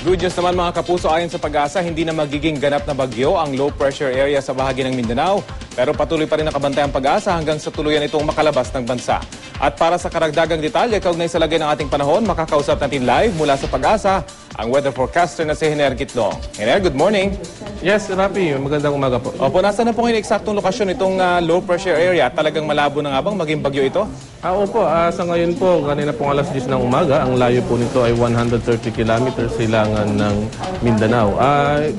Good news naman mga kapuso, ayon sa Pag-asa, hindi na magiging ganap na bagyo ang low pressure area sa bahagi ng Mindanao. Pero patuloy pa rin nakabantay ang Pag-asa hanggang sa tuluyan itong makalabas ng bansa. At para sa karagdagang detalye, kaugnay sa lagay ng ating panahon, makakausap natin live mula sa Pag-asa ang weather forecaster na si Hiner Kitlong. Hiner, good morning. Yes, Rapi. Magandang umaga po. Opo, nasa na po ngayon eksaktong lokasyon itong low pressure area? Talagang malabo na nga bang maging bagyo ito? Opo, sa ngayon po, kanina pong alas 10 ng umaga, ang layo po nito ay 130 kilometers silangan ng Mindanao.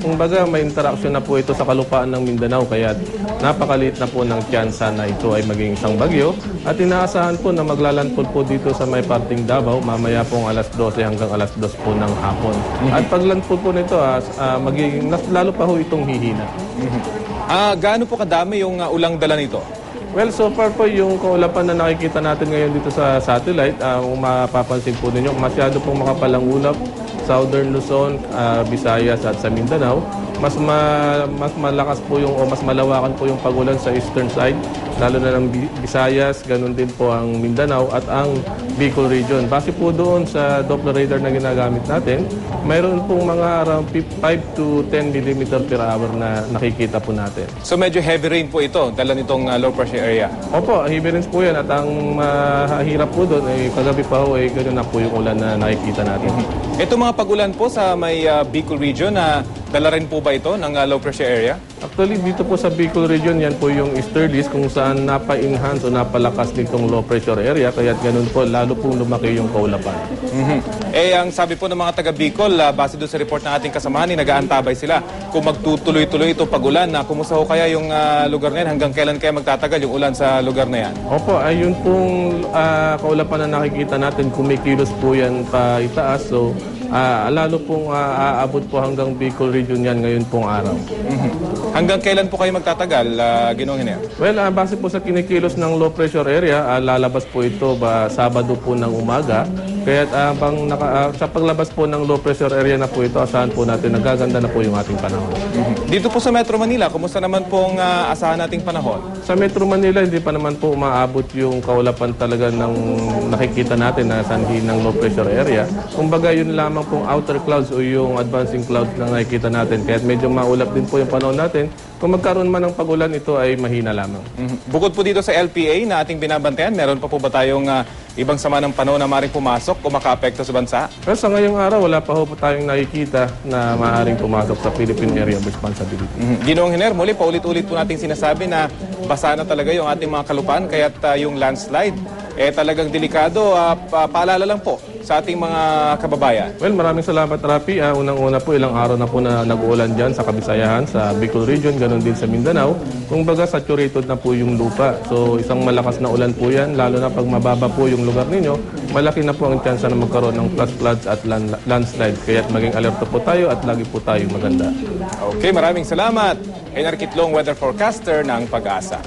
Kumbaga, may interaction na po ito sa kalupaan ng Mindanao, kaya napakaliit na po ng tsansa na ito ay maging isang bagyo. At inaasahan po na maglalandfall po dito sa may parting Davao, mamaya pong alas 12 hanggang alas 2 po ng hapon. At paglandfall po nito, magiging lalo pa ho itong hihina. Gaano po kadami yung ulang dala nito? Well, so far po yung kaulapan na nakikita natin ngayon dito sa satellite, kung mapapansin po ninyo, masyado pong makapalang ulap, Southern Luzon, Visayas at sa Mindanao. Mas malakas po yung, o mas malawakan po yung pagulan sa eastern side, lalo na ng Visayas, ganun din po ang Mindanao at ang Bicol region. Base po doon sa Doppler radar na ginagamit natin, mayroon pong mga around 5 to 10 mm per hour na nakikita po natin. So medyo heavy rain po ito, dala nitong low pressure area? Opo, heavy rains po yan at ang mahirap po doon ay kagabi pa ho ay ganoon na po yung ulan na nakikita natin. Ito mga pag-ulan po sa may Bicol region, dala rin po ba ito ng low pressure area? Actually, dito po sa Bicol region, yan po yung easterlies kung saan napa-enhance o napalakas nitong low pressure area. Kaya ganun po, lalo pong lumaki yung kaulapan. Ang sabi po ng mga taga Bicol, base doon sa report ng ating kasamahan, nag-aantabay sila kung magtutuloy-tuloy ito pag-ulan. Kumusta ho kaya yung lugar na yan? Hanggang kailan kaya magtatagal yung ulan sa lugar na yan? Opo, ayun pong kaulapan na nakikita natin, kumikilos po yan pa itaas. So, lalo pong aabot po hanggang Bicol region yan ngayon pong araw. Hanggang kailan po kayo magtatagal, Ginoong Hiner? Well, base po sa kinikilos ng low pressure area, lalabas po ito Sabado po ng umaga. Kaya sa paglabas po ng low pressure area na po ito, asahan po natin nagaganda na po yung ating panahon. Dito po sa Metro Manila, kumusta naman pong asahan nating panahon? Sa Metro Manila, hindi pa naman po umaabot yung kaulapan talaga ng nakikita natin na sanhi ng low pressure area. Kumbaga, yun lamang pong outer clouds o yung advancing clouds na nakikita natin. Kaya medyo maulap din po yung panahon natin. Kung magkaroon man ng pagulan, ito ay mahina lamang. Bukod po dito sa LPA na ating binabantayan, meron pa po ba tayong ibang sama ng panahon na maaaring pumasok o makaapekto sa bansa? Pero sa ngayong araw, wala pa po tayong nakikita na maaaring pumasok sa Philippine Area of Responsibility. Ginoong Hiner, muli paulit-ulit po natin sinasabi na basa na talaga yung ating mga kalupaan, kaya't yung landslide talagang delikado. Paalala lang po sa ating mga kababayan. Well, maraming salamat, Rapi. Unang-una po, ilang araw na po na nag-uulan dyan sa Kabisayahan, sa Bicol region, ganun din sa Mindanao. Kung baga, saturated na po yung lupa. So, isang malakas na ulan po yan, lalo na pag mababa po yung lugar ninyo, malaki na po ang tsansa na magkaroon ng flash floods at landslide. Kaya maging alerto po tayo at lagi po tayo maganda. Okay, maraming salamat. Hiner Kitlong, weather forecaster ng Pag-asa.